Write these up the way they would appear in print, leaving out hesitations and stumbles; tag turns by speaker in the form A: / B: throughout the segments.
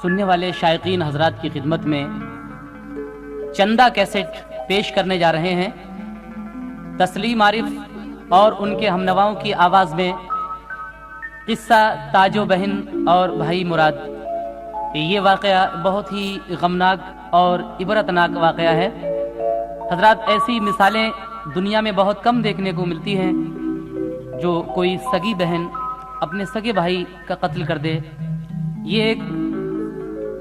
A: सुनने वाले शायकीन हजरात की खिदमत में चंदा कैसेट पेश करने जा रहे हैं। तस्लीम आरिफ और उनके हमनवाओं की आवाज़ में किस्सा ताजो बहन और भाई मुराद। ये वाक़या बहुत ही गमनाक और इबरतनाक वाक़या है। हजरात, ऐसी मिसालें दुनिया में बहुत कम देखने को मिलती हैं जो कोई सगी बहन अपने सगे भाई का कत्ल कर दे। ये एक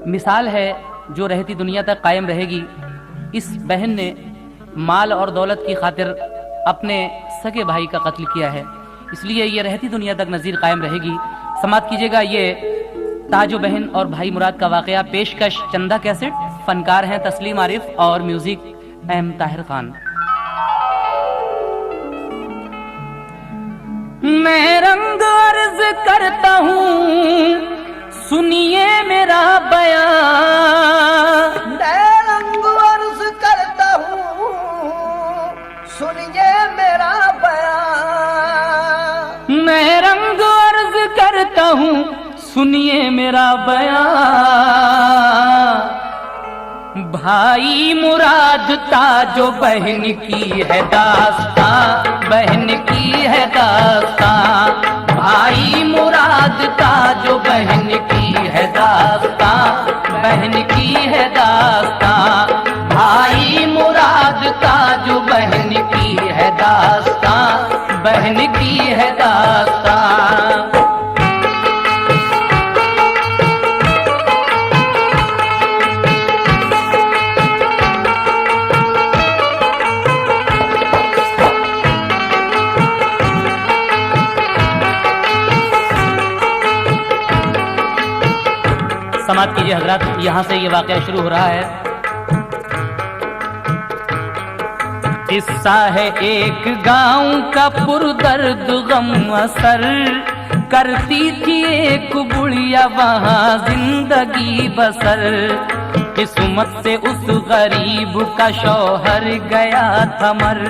A: मिसाल है जो रहती दुनिया तक कायम रहेगी। इस बहन ने माल और दौलत की खातिर अपने सगे भाई का कत्ल किया है, इसलिए ये रहती दुनिया तक नज़ीर कायम रहेगी। समाप्त कीजिएगा ये ताजो बहन और भाई मुराद का वाक़या। पेशकश चंदा कैसेट, फनकार हैं तस्लीम आरिफ और म्यूजिक एम ताहिर खान। मैं रंग अर्ज करता हूँ, सुनिए मेरा बयां।
B: मैं रंग अर्ज करता हूँ, सुनिए मेरा बयां।
A: मैं रंग अर्ज करता हूँ, सुनिए मेरा बयां। भाई मुराद ताजो बहन की है दास्तां, बहन की है दास्तां। भाई मुराद ताजो बहन की है दास्तां, बहन की है दास्तां। भाई मुराद ताजो बहन की है दास्तां, बहन की है दास्तां। समाप्त कीजिए हजरत, यहाँ से ये वाक़या शुरू हो रहा है। किस्सा है एक गांव का पुरदर्द गम असर। करती थी एक बुढ़िया वहाँ जिंदगी बसर। किस्मत से उस गरीब का शौहर गया था मर।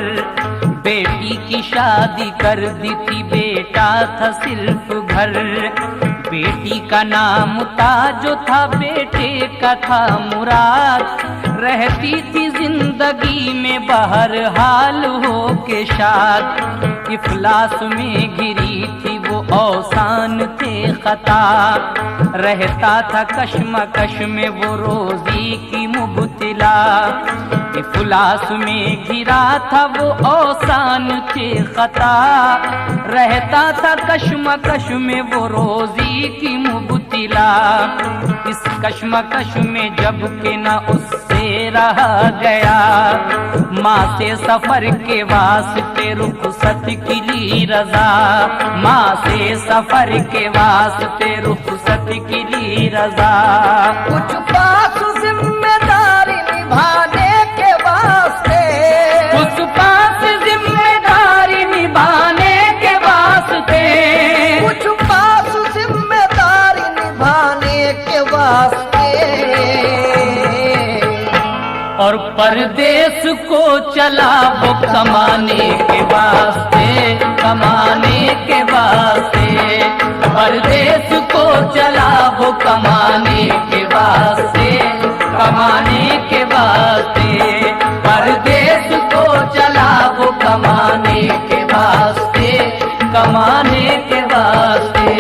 A: बेटी की शादी कर दी थी, बेटा था सिर्फ घर। बेटी का नाम ताजो था, बेटे का था मुराद। रहती थी जिंदगी में बहरहाल हो के शाद। इफलास में गिरी थी वो, औसान थे खता। रहता था कश्मकश में वो, रोजी की मुबतला। इफलास में गिरा था वो, औसान थे खता। रहता था कश्मकश में वो, रोजी की मुबतला। इस कश्मकश में जब के ना उससे रहा गया। माँ से सफर के वास्ते रुखसत की ली रजा। माँ से सफर के वास्ते रुखसत की ली रजा।
B: कुछ पास जिम्मेदारी निभाने के वास्ते,
A: कुछ पास जिम्मेदारी निभाने के वास्ते,
B: कुछ पास जिम्मेदारी निभाने के वास्ते।
A: और परदेश को चला वो कमाने के वास्ते, कमाने के वास्ते। परदेश को चला वो कमाने के वास्ते, कमाने के वास्ते। परदेश को चला वो कमाने के वास्ते, कमाने के वास्ते।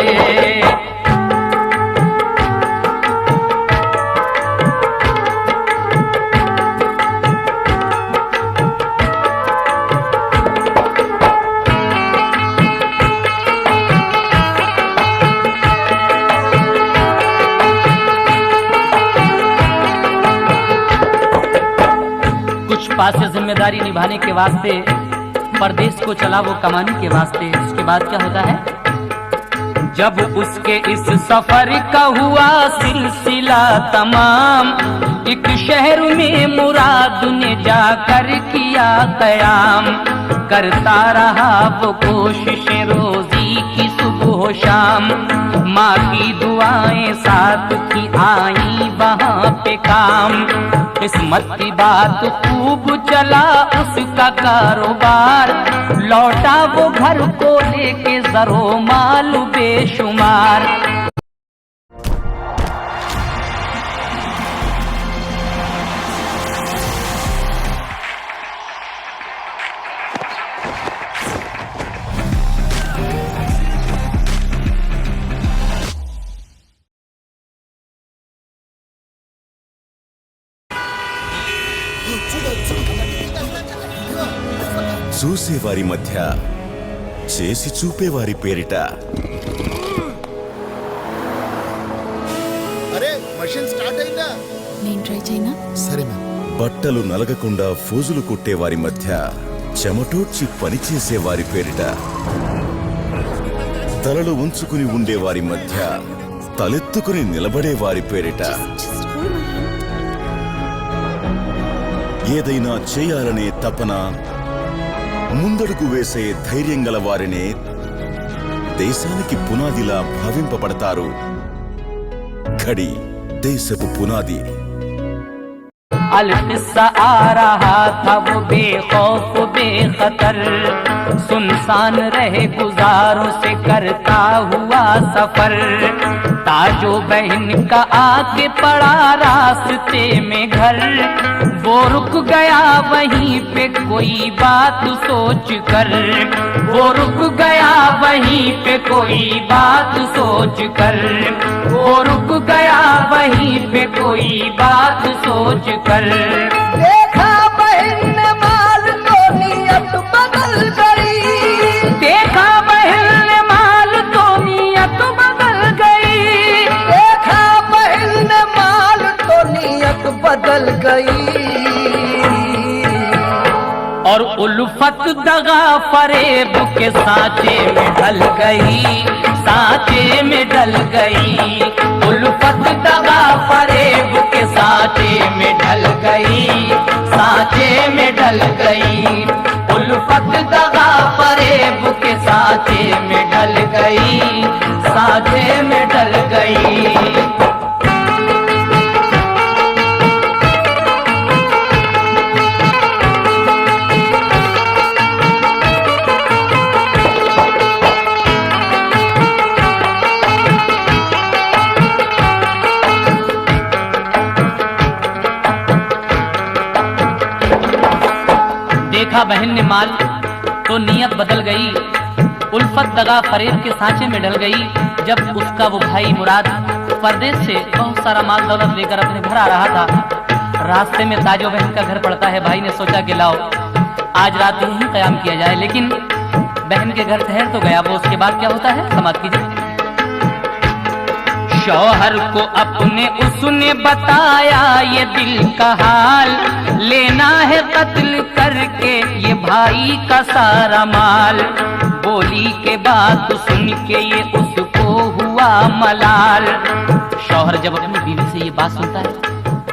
A: पास से जिम्मेदारी निभाने के वास्ते परदेश को चला वो कमाने के वास्ते। उसके बाद क्या होता है? जब उसके इस सफर का हुआ सिलसिला तमाम। एक शहर में मुराद ने जाकर किया कयाम। करता रहा वो कोशिशें रोजी की सुबह शाम। माँ की दुआएं साथ की आई वहाँ पे काम। किस्मत की बात खूब चला उसका कारोबार। लौटा वो घर को लेके जरो माल बेशुमार।
C: చూసేవారి మధ్య చేసి చూపేవారి పేరిట
D: అరే మషిన్ స్టార్ట్ అయిందా?
E: నేను ట్రై చేయనా?
D: సరే మ్యామ్.
C: బట్టలు నలగకుండా ఫోజులు కొట్టేవారి మధ్య చెమటోడ్చి పనిచేసేవారి పేరిట తలలు ఉంచుకుని ఉండేవారి మధ్య తలెత్తుకుని నిలబడేవారి పేరిట
E: Just hold my hand.
C: ఏదైనా చేయాలనే తపన ముందడుగు వేసే ధైర్యం గల వారినే దేశానికి పునాదిలా భావింపబడతారు. ఖడి దేశపు పునాది.
A: अलकिस्सा आ रहा था वो बेखौफ बेखतर, सुनसान रहे गुजारों से करता हुआ सफर। ताजो बहन का आके पड़ा रास्ते में घर, वो रुक गया वहीं पे कोई बात सोच कर, वो रुक गया वहीं पे कोई बात सोच कर, वो रुक गया वहीं पे कोई बात सोच कर।
B: देखा बहन ने माल तो नियत बदल गई,
A: देखा बहन ने माल तो नियत बदल गई,
B: देखा बहन ने माल तो नियत बदल गई।
A: और उल्फत दगा फरेब के सांचे में ढल गई, सांचे में ढल गई। उल्फत दगा फरेब के सांचे में ढल गई, सांचे में ढल गई। उल्फत दगा फरेब के सांचे में ढल गई, सांचे में ढल गई। देखा बहन ने माल तो नीयत बदल गई, उल्फत दगा फरेब के सांचे में ढल गई। जब उसका वो भाई मुराद परदेश से बहुत सारा माल दौलत लेकर अपने घर आ रहा था, रास्ते में ताजो बहन का घर पड़ता है। भाई ने सोचा कि लाओ आज रात यहीं कयाम किया जाए, लेकिन बहन के घर ठहर तो गया वो। उसके बाद क्या होता है समाप्त कीजिए। शौहर को अपने उसने बताया ये दिल का हाल, लेना है कत्ल करके ये भाई का सारा माल। बोली के बात सुन के ये उसको हुआ मलाल। शौहर जब अपनी बीवी से ये बात सुनता है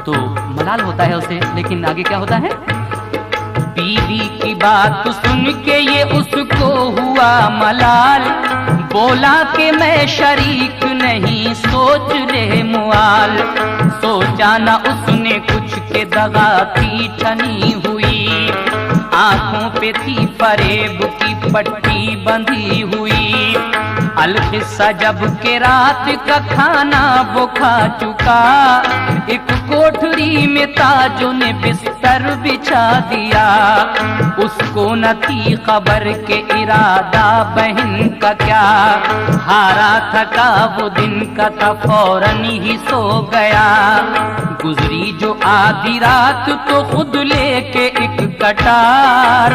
A: तो मलाल होता है उसे, लेकिन आगे क्या होता है? बीवी की बात सुन के ये उसको हुआ मलाल। बोला कि मैं शरीक नहीं, सोच ले मुआल। सोचा ना उसने कुछ के दगा की ठनी हुई, आंखों पे थी फरेब की पट्टी बंधी हुई। अलकिस्सा जब के रात का खाना वो खा चुका, एक कोठरी में ताजों ने बिस्तर बिछा दिया। उसको न थी खबर के इरादा बहन का क्या, हारा थका वो दिन का था फौरन ही सो गया। गुजरी जो आधी रात तो खुद लेके एक कटार,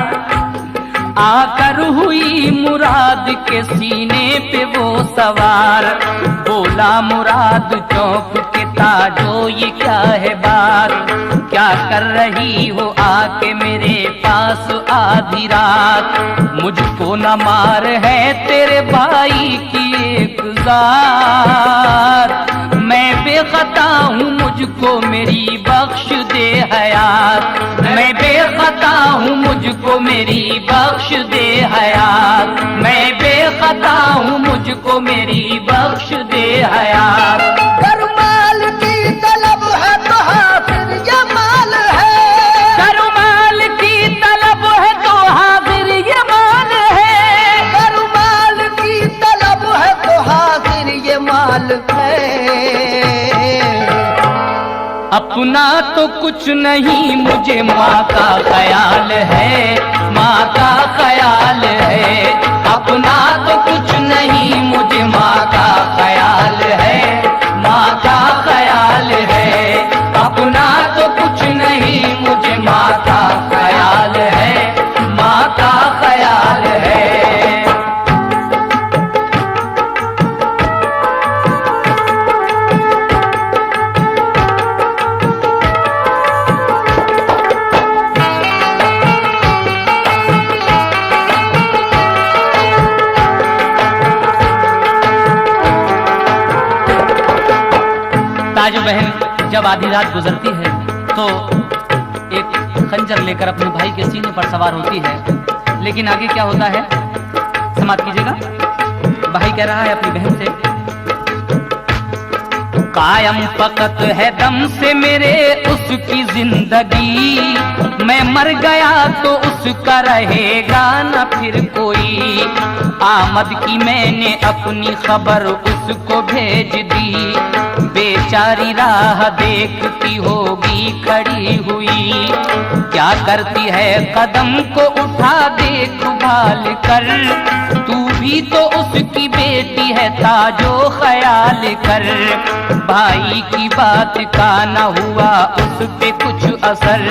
A: आकर हुई मुराद के सीने पे वो सवार। बोला मुराद चौंक के ताजो ये क्या है बात, क्या कर रही हो आके मेरे पास आधी रात। मुझको न मार है तेरे भाई की एक ज़ात, मैं बेखता हूँ मुझको मेरी बख्श दे हयात। मैं बेखता हूँ मुझको मेरी बख्श दे हयात। मैं बेखता हूँ मुझको मेरी बख्श दे हयात।
B: कर माल की तलब है तो हाजिर ये माल है,
A: कर माल की तलब है तो हाजिर ये माल है।
B: कर माल की तलब है तो हाजिर ये माल है।
A: अपना तो कुछ नहीं मुझे माँ का ख्याल है, माँ का ख्याल है। अपना तो कुछ नहीं मुझे माँ का ख्याल है, माँ का ख्याल है। अपना तो कुछ नहीं मुझे माँ का ख्याल है, माँ का ताजू बहन जब आधी रात गुजरती है तो एक खंजर लेकर अपने भाई के सीने पर सवार होती है। लेकिन आगे क्या होता है समाप्त कीजिएगा। भाई कह रहा है अपनी बहन से, कायम फकत है दम से मेरे उसकी जिंदगी, मैं मर गया तो उसका रहेगा न फिर कोई। आमद की मैंने अपनी खबर उसको भेज दी, बेचारी राह देखती होगी खड़ी हुई। क्या करती है कदम को उठा देखभाल कर, तू भी तो उसकी बेटी है ताजो ख्याल कर। भाई की बात का न हुआ उस पे कुछ असर,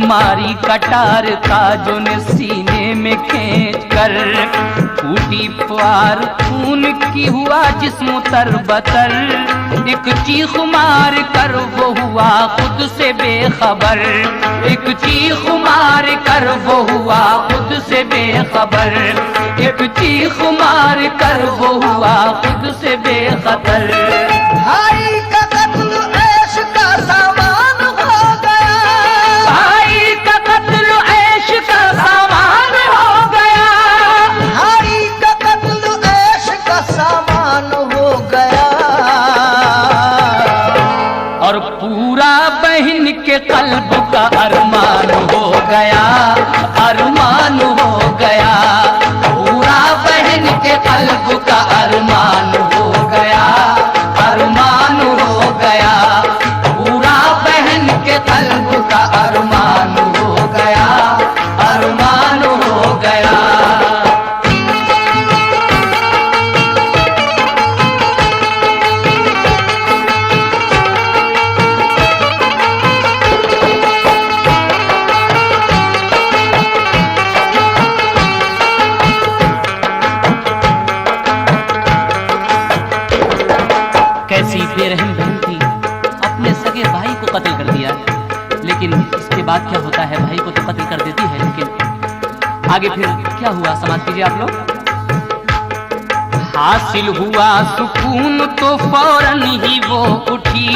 A: मारी कटार ताजो ने सीने में खींच कर। फूटी प्यार खून की हुआ जिस्म तरबतर, एक चीख मार कर वो हुआ खुद से बेखबर। एक चीख मार कर वो हुआ खुद से बेखबर, एक चीख मार कर वो हुआ खुद से बेखबर।
B: भाई का कत्ल ऐश का सामान हो गया,
A: भाई का कत्ल ऐश का सामान हो गया,
B: भाई का कत्ल ऐश का सामान हो गया।
A: और पूरा बहन के कल्ब का अरमान हो गया, अरमान हो गया। पूरा बहन के कल्ब का अरमान हो गया, अरमान हो गया। पूरा बहन के कल्ब का अरमान हो गया, अरमान हो गया। कैसी बेरहम बहन थी, अपने सगे भाई को कत्ल कर दिया। लेकिन इसके बाद क्या होता है, भाई को तो कत्ल कर देती है, लेकिन आगे फिर क्या हुआ समाप्त कीजिए आप लोग। हासिल हुआ सुकून तो फौरन ही वो उठी,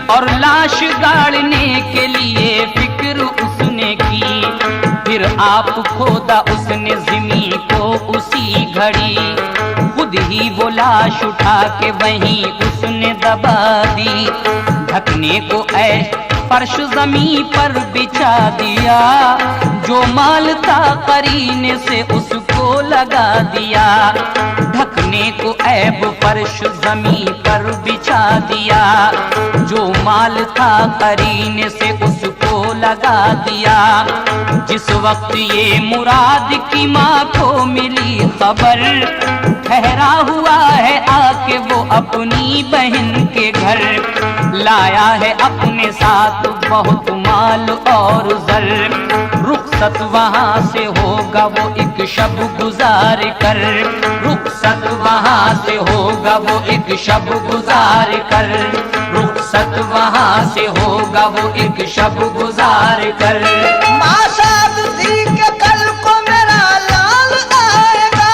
A: और लाश गाड़ने के लिए फिक्र उसने की। फिर आप खोदा उसने ज़मीन को उसी घड़ी, खुद ही वो लाश उठा के वहीं उसने दबा दी। ढकने को ऐश फर्श जमीन पर बिछा दिया, जो माल था करीने से उसको लगा दिया। ढकने को ऐब फर्श जमीन पर बिछा दिया, जो माल था करीने से उसको लगा दिया। जिस वक्त ये मुराद की माँ को मिली खबर, ठहरा हुआ है आके वो अपनी बहन के घर। लाया है अपने साथ बहुत माल और जर, रुखसत वहाँ से होगा वो एक शब गुजार कर। रुखसत वहाँ से होगा वो एक शब गुजार कर, रुखसत वहाँ से होगा वो एक शब गुजार कर।
B: माँ शादी के कल को मेरा लाल आएगा,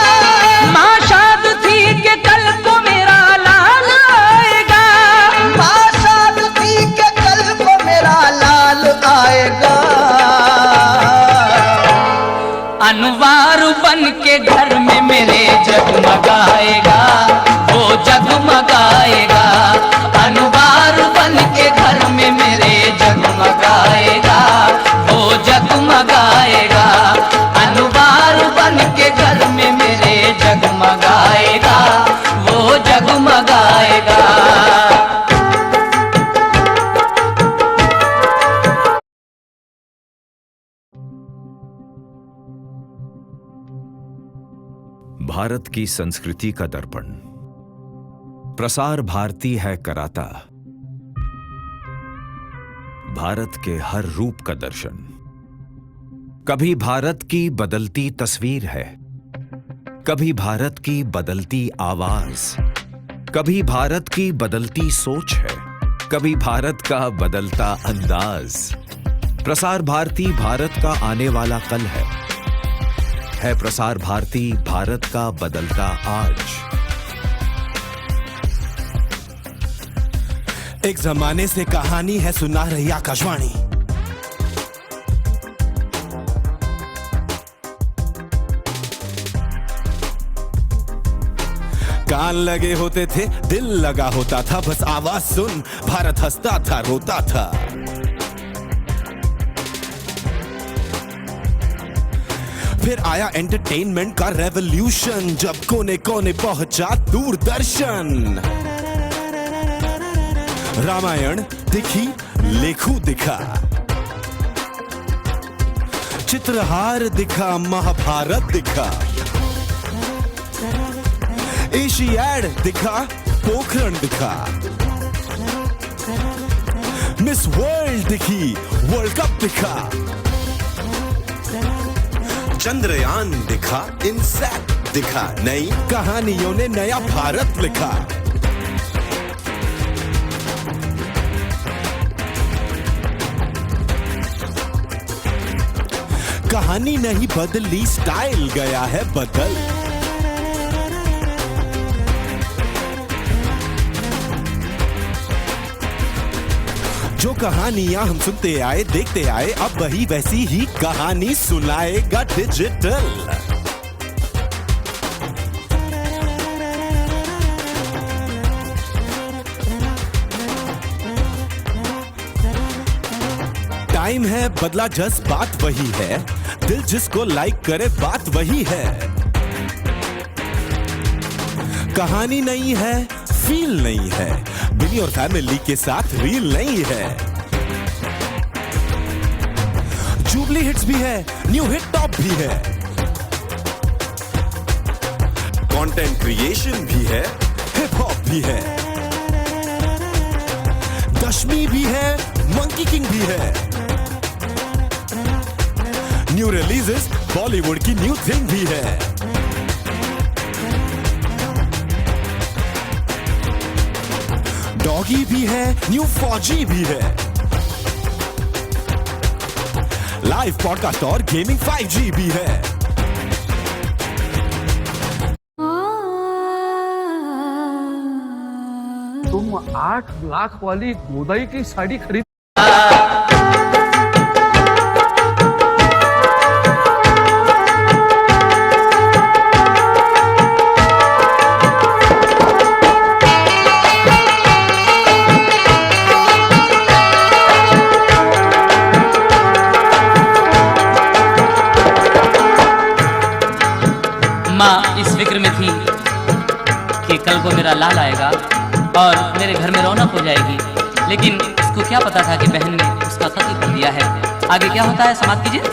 A: माँ शाद थी कि कल को मेरा लाल आएगा,
B: माँ शादी के कल को मेरा लाल आएगा।
A: अनवार बन के घर में मेरे जगमगाएगा, वो जगमगाएगा। अनवार बन के घर में मेरे जगमगाएगा, वो जगमगाएगा। अनवार बन के घर में मेरे जगमगाएगा, वो जगमगाएगा।
F: भारत की संस्कृति का दर्पण प्रसार भारती है कराता, भारत के हर रूप का दर्शन। कभी भारत की बदलती तस्वीर है, कभी भारत की बदलती आवाज, कभी भारत की बदलती सोच है, कभी भारत का बदलता अंदाज। प्रसार भारती भारत का आने वाला कल है प्रसार भारती भारत का बदलता आज।
G: एक जमाने से कहानी है सुना रही आकाशवाणी। कान लगे होते थे, दिल लगा होता था, बस आवाज सुन भारत हंसता था, रोता था। फिर आया एंटरटेनमेंट का रेवोल्यूशन, जब कोने कोने पहुंचा दूरदर्शन। रामायण दिखी, लेखू दिखा, चित्रहार दिखा, महाभारत दिखा, एशियाड दिखा, पोखरण दिखा, मिस वर्ल्ड दिखी, वर्ल्ड कप दिखा, चंद्रयान दिखा, इनसैट दिखा, नई कहानियों ने नया भारत लिखा। कहानी नहीं बदली, स्टाइल गया है बदल। जो कहानियां हम सुनते आए, देखते आए, अब वही वैसी ही कहानी सुनाएगा डिजिटल। टाइम है बदला, जज्बात वही है, दिल जिसको लाइक करे बात वही है। कहानी नहीं है, फील नहीं है, बिनी और फैमिली के साथ रील नहीं है। जुबली हिट्स भी है, न्यू हिट टॉप भी है, कंटेंट क्रिएशन भी है, हिप हॉप भी है, दशमी भी है, मंकी किंग भी है, न्यू रिलीजेस बॉलीवुड की न्यू थिंग भी है। डॉगी भी है, न्यू फौजी भी है, लाइव पॉडकास्ट और गेमिंग 5G भी है।
H: तुम 8 लाख वाली गोदाई की साड़ी खरीद।
A: माँ इस फिक्र में थी कि कल को मेरा लाल आएगा और मेरे घर में रौनक हो जाएगी, लेकिन इसको क्या पता था कि बहन ने उसका कत्ल कर दिया है। आगे क्या होता है समाप्त कीजिए।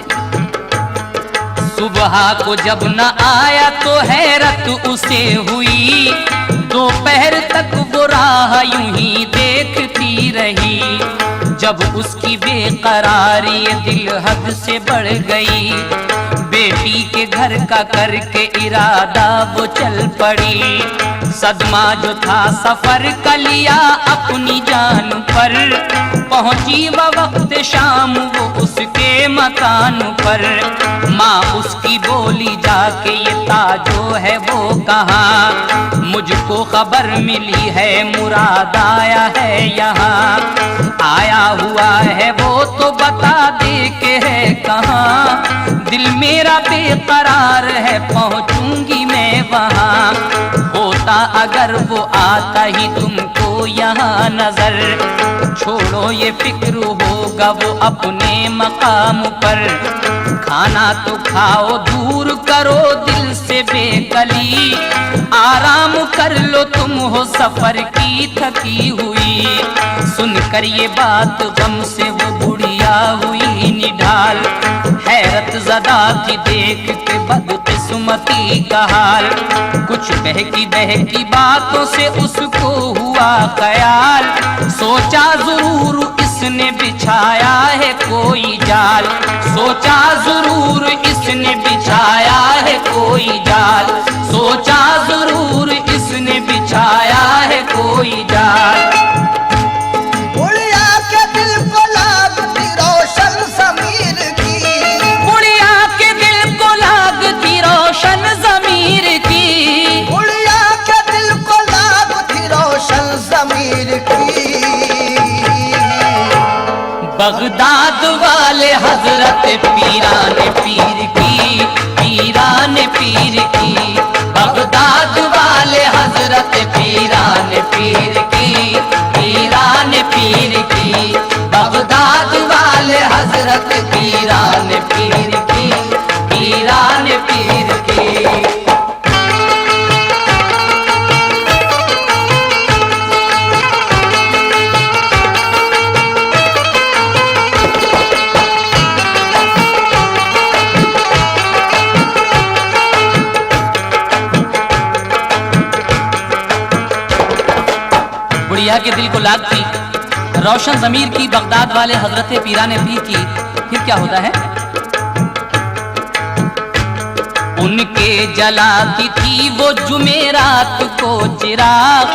A: सुबह को जब न आया तो हैरत उसे हुई, दोपहर तक वो राह यूं ही देखती रही। जब उसकी बेकरारी दिल हद से बढ़ गई, बेटी के घर का करके इरादा वो चल पड़ी। सदमा जो था सफर का लिया अपनी जान पर, पहुंची वह वक्त शाम वो उसके मकान पर। माँ उसकी बोली जाके ये ताजो है वो कहाँ, मुझको खबर मिली है मुराद आया है यहाँ। आया हुआ है वो तो बता दे के है कहाँ, दिल मेरा बेकरार है पहुंचूंगी मैं वहाँ। होता अगर वो आता ही तुमको यहाँ नजर, छोड़ो ये फिक्र होगा वो अपने मकाम पर। खाना तो खाओ दूर करो दिल से बेकली, आराम कर लो तुम हो सफर की थकी हुई। सुनकर ये बात गम से वो बुढ़िया हुई निढाल, हैरत ज़दा थी देख के बदकिस्मती का हाल। कुछ बहकी बहकी बातों से उसको हुआ ख्याल, सोचा जरूर इसने बिछाया है कोई जाल। सोचा जरूर इसने बिछाया है कोई जाल, सोचा जरूर इसने बिछाया है कोई जाल।
B: बुढ़िया के दिल को लागती रोशन ज़मीर की,
A: बुढ़िया के दिल को लागती रोशन ज़मीर की,
B: बुढ़िया के दिल को लागती रोशन ज़मीर की।
A: बगदाद वाले हजरत पीरान पीर की, पीरान पीर की, बगदाद वाले हजरत पीरान पीर की, पीरान पीर की, बगदाद वाले हजरत पीरान पीर की, पीरान पीर की। बुढ़िया के दिल को लागती, रोशन ज़मीर की बगदाद वाले हजरत पीरान पीर की। फिर क्या होता है? उनके जलाती थी वो जुमेरात को चिराग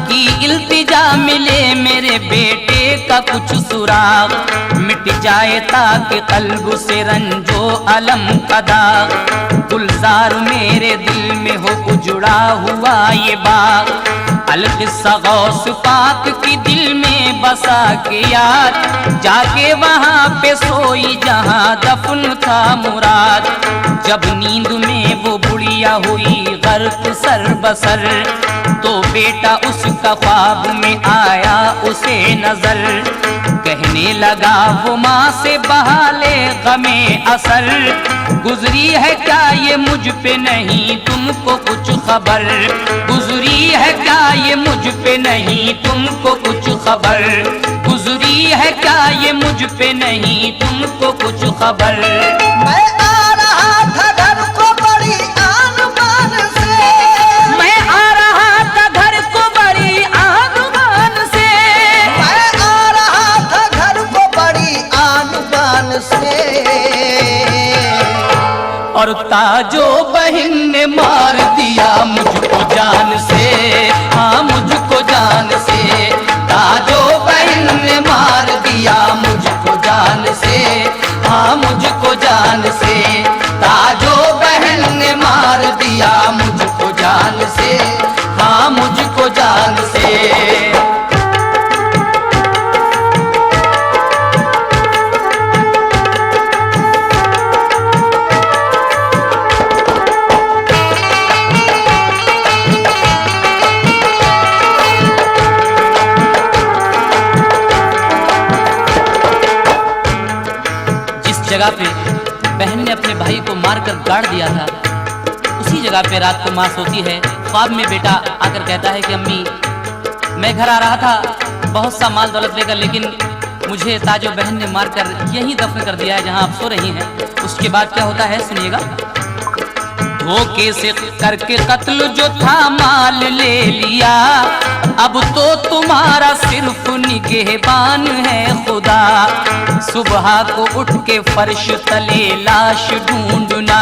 A: की, इल्तिजा मिले मेरे बेटे का कुछ सुराग, मिट जाए ताकि कल्ब से रंजो अलम का दाग, गुलजार मेरे दिल में हो उजड़ा हुआ ये बाग, अलकिस्सा गौस पाक की दिल में बसा के याद, जाके वहाँ पे सोई जहाँ दफन था मुराद, जब नींद में वो बुढ़िया हुई गर्क सर बसर, तो बेटा उसका ख्वाब में आया उसे नजर, कहने लगा वो माँ से बहाले गमे असर, गुजरी है क्या ये मुझ पे नहीं तुमको कुछ खबर, गुजरी है क्या ये मुझ पे नहीं तुमको कुछ खबर, गुजरी है क्या ये मुझ पे नहीं तुमको कुछ खबर।
B: मैं आ रहा था घर को बड़ी आन बान से,
A: मैं आ रहा था घर को बड़ी आन बान से,
B: मैं आ रहा था घर को बड़ी आन बान से,
A: और ताजो बहन ने मार दिया मुझको जान से, हाँ मुझको जान से, ताजो बहन ने मार दिया मुझको जान से, हाँ मुझको जान से, ताजो बहन ने मार दिया मुझको जान से, हाँ मुझको जान से। जगह पे बहन ने अपने भाई को मारकर गाड़ दिया था, उसी जगह पे रात को माँ सोती है। ख्वाब में बेटा आकर कहता है कि अम्मी मैं घर आ रहा था बहुत सा माल दौलत लेकर, लेकिन मुझे ताजो बहन ने मारकर यहीं दफन कर दिया है जहाँ आप सो रही हैं। उसके बाद क्या होता है सुनिएगा। धोखे से करके कत्ल जो था माल ले लिया, अब तो तुम्हारा सिर्फ निगहबान है खुदा, सुबह को उठ के फर्श तले लाश ढूंढना,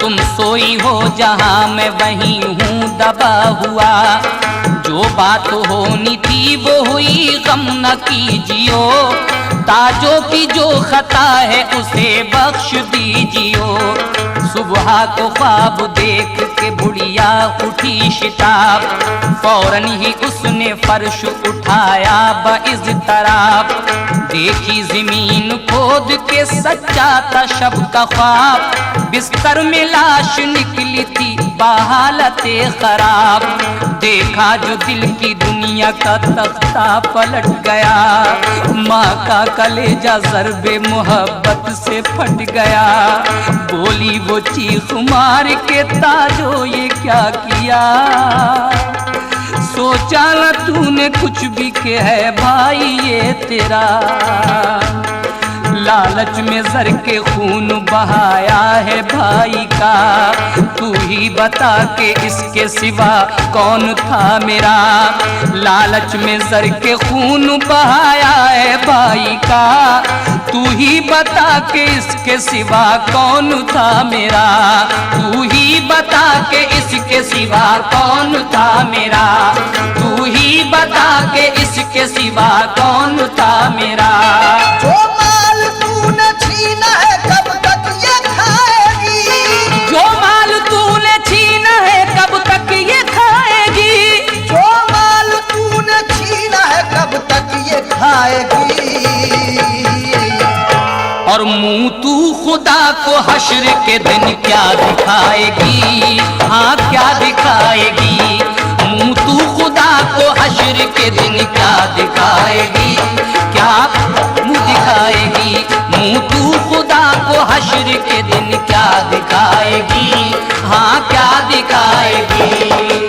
A: तुम सोई हो जहां मैं वहीं हूँ दबा हुआ, जो बात होनी थी वो हुई गम न कीजियो, ताजों की जो खता है उसे बख्श दीजियो। सुबह को ख्वाब देख के बुढ़िया उठी शिताब, फौरन ही उसने फर्श उठाया बइज़्तिराब, देखी जमीन खोद के सच्चा था शब का ख्वाब, बिस्तर में लाश निकली थी बहालते खराब, देखा जो दिल की दुनिया का तख्ता पलट गया, माँ का कलेजा ज़र्बे मोहब्बत से फट गया, बोली वो चीख मार के ताजो ये क्या किया, सोचा न तूने कुछ भी के है भाई ये तेरा, लालच में जर के खून बहाया है भाई का, तू ही बता के इसके सिवा कौन था मेरा, लालच में जर के खून बहाया है भाई का, तू ही बता के इसके सिवा कौन था मेरा, तू ही बता के इसके सिवा कौन था मेरा, तू ही बता के इसके सिवा कौन था मेरा।
B: जो माल तूने छीना है कब तक ये खाएगी,
A: जो माल तूने छीना है कब तक ये खाएगी,
B: जो माल तूने छीना है कब तक ये खाएगी,
A: और मुंह तू खुदा को हश्र के दिन क्या दिखाएगी, हाँ क्या दिखाएगी। मुंह तू खुदा को हश्र के दिन क्या दिखाएगी, क्या मुंह दिखाएगी। मुंह तू खुदा को हश्र के दिन क्या दिखाएगी, हाँ क्या दिखाएगी।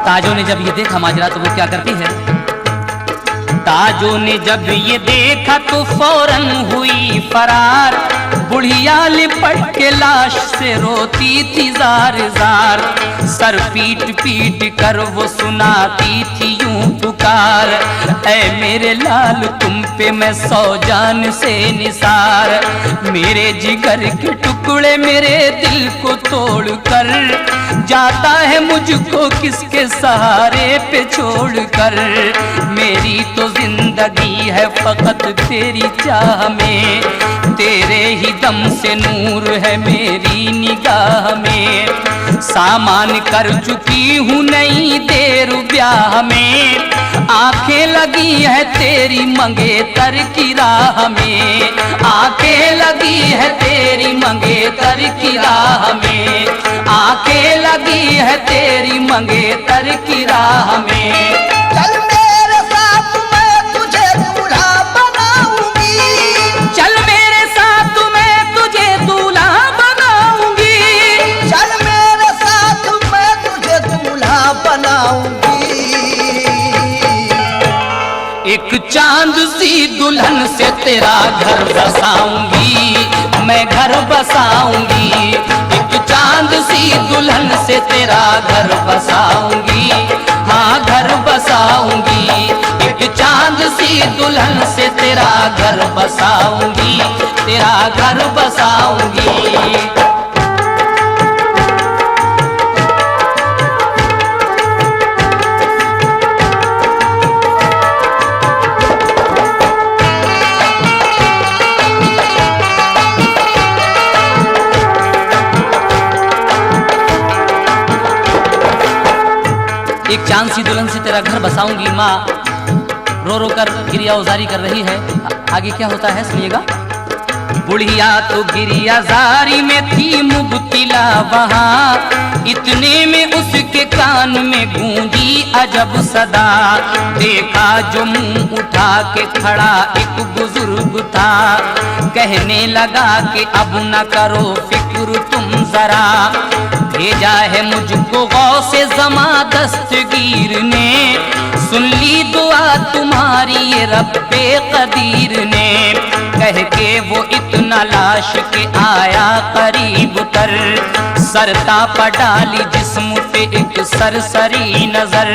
A: ताजों ने जब ये देखा माजरा तो वो क्या करती है। ताजों ने जब ये देखा तो फौरन हुई फरार। बुढ़िया लिपट के लाश से रोती थी जार जार। सर पीट पीट कर वो सुनाती थी यूं पुकार, ऐ मेरे लाल तुम पे मैं 100 जान से निसार। मेरे जिगर के टुकड़े मेरे दिल को तोड़ कर जाता है मुझको किसके सहारे पे छोड़ कर। मेरी तो जिंदगी है फकत तेरी चाह में, तेरे ही दम से नूर है मेरी निगाह में। सामान कर चुकी हूँ नई देर ब्याह में, आंखें लगी है तेरी मंगेतर की राह में। आंखें लगी है तेरी मंगेतर की राह में, आंखें लगी है तेरी मंगेतर की राह में।
B: चल मेरे साथ मैं तुझे दूल्हा बनाऊंगी,
A: चल मेरे साथ मैं तुझे दूल्हा बनाऊंगी,
B: चल मेरे साथ मैं तुझे दूल्हा बनाऊंगी।
A: एक चांद सी दुल्हन से तेरा घर बसाऊंगी, मैं घर बसाऊंगी। एक चांद सी दुल्हन से तेरा घर बसाऊंगी, हाँ घर बसाऊंगी। एक चांद सी दुल्हन से तेरा घर बसाऊंगी, तेरा घर बसाऊंगी। एक चांद सी दुल्हन से तेरा घर बसाऊंगी। माँ रो रो कर गिरिया उजारी कर रही है। आगे क्या होता है सुनिएगा। बुढ़िया तो गिरिया जारी में थी मुब्तिला वहाँ, इतने में उसके कान में गूंजी अजब सदा। देखा जो मुंह उठा के खड़ा एक बुजुर्ग था, कहने लगा कि अब न करो फिक्र तुम जरा। भेजा है मुझको गौसे ज़मा दस्तगीर ने, सुन ली दुआ तुम्हारी ये रब्बे कदीर ने। कह के वो इतना लाश के आया करीब तर, सरता पर डाली जिस्म पे एक सरसरी नजर।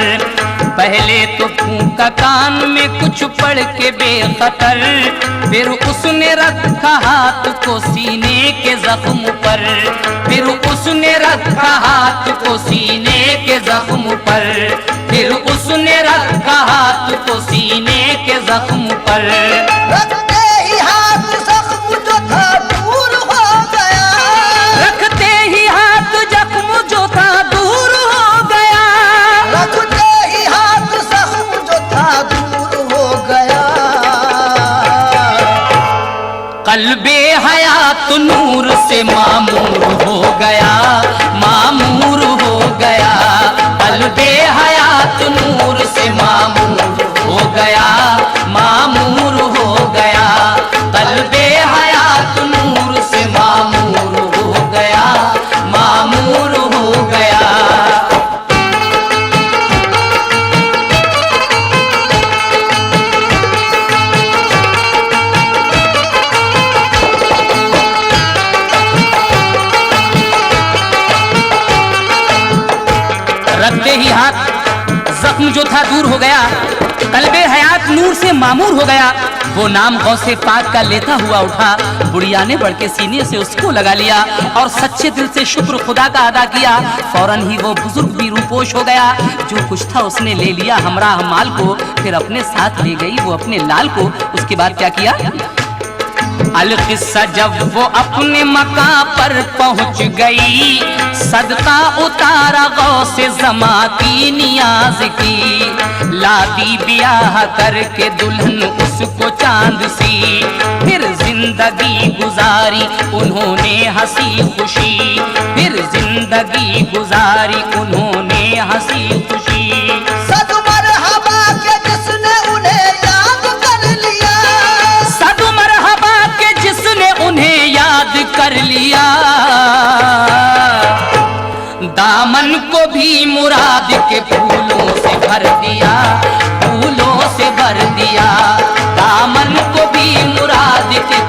A: पहले तो फूंका कान में कुछ पढ़ के बेखतर, फिर उसने रखा हाथ को सीने के जख्म पर। फिर उसने रखा हाथ को सीने के जख्म पर। फिर उसने रखा हाथ को सीने के जख्म पर।
B: रखते ही हाथ जख्म जो था दूर हो गया,
A: रखते ही हाथ जख्म जो था दूर हो गया।
B: रखते ही हाथ जख्म जो था दूर हो गया।
A: कल्बे हयात नूर से मामूर हो गया, मामूर हो गया। कल्बे हयात नूर से मामूर हो गया, मामूर हो गया। कल्बे हयात नूर से मामूर हो गया, मामूर हो गया। रखते ही हाथ जख्म जो था दूर हो गया। कल्बे हयात नूर से मामूर हो गया। वो नाम गौसे पाक का लेता हुआ उठा। बुढ़िया ने बढ़ के सीने से उसको लगा लिया और सच्चे दिल से शुक्र खुदा का अदा किया। फौरन ही वो बुजुर्ग भी रूपोश हो गया। जो कुछ था उसने ले लिया हमरा माल को, फिर अपने साथ ले गई वो अपने लाल को। उसके बाद क्या किया? अल किस्सा जब वो अपने मकां पर पहुंच गई, सदका उतारा गौसे ज़मा की नियाज की। लादी ब्याह करके दुल्हन उसको चांद सी, फिर जिंदगी गुजारी उन्होंने हंसी खुशी। फिर जिंदगी गुजारी उन्होंने हंसी खुशी।
B: सद मरहबा के जिसने उन्हें याद कर लिया,
A: सद मरहबा के जिसने उन्हें याद कर लिया। दामन को भी मुराद के फूलों से भर दिया, फूलों से भर दिया। दामन को भी मुराद के